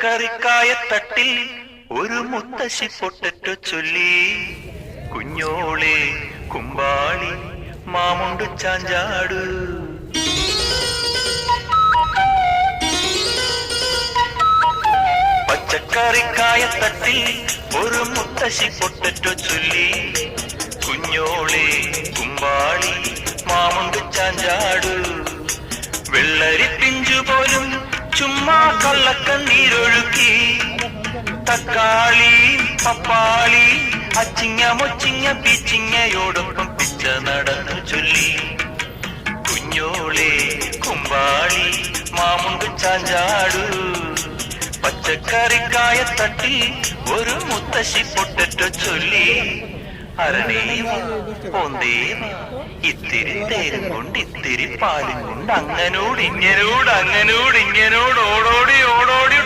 പച്ചക്കറിക്കായത്തട്ടിൽ ഒരു മുത്തശ്ശി പൊട്ടറ്റോ ചൊല്ലി, കുഞ്ഞോളെ കുമ്പാളി മാമുണ്ട് ചാഞ്ചാടു. പച്ചക്കറിക്കായത്തട്ടിൽ ഒരു മുത്തശ്ശി പൊട്ടറ്റോ ചൊല്ലി, കുഞ്ഞോളെ കുമ്പാളി മാമുണ്ട് ചാഞ്ചാടു. വെള്ളരി പിഞ്ചു പോലും ചുമ്മാ കള്ളക്കണ്ണീരൊഴുക്കി, തക്കാളി പപ്പാളി അച്ചിങ്ങ മൊച്ചിങ്ങ പിച്ചിങ്ങയോടൊപ്പം പിച്ച നടന്നു ചൊല്ലി, കുഞ്ഞോളെ കുമ്പാളി മാമുണ്ട് ചാഞ്ചാടു. പച്ചക്കറിക്കായത്തട്ടി ഒരു മുത്തശ്ശി പൊട്ടറ്റോ ചൊല്ലി, അരണേവ പോന്തേവ ഇത്തിരി തേരും കൊണ്ട് ഇത്തിരി പാലും കൊണ്ട് അങ്ങനോട് ഇങ്ങനോട് ഓടോടി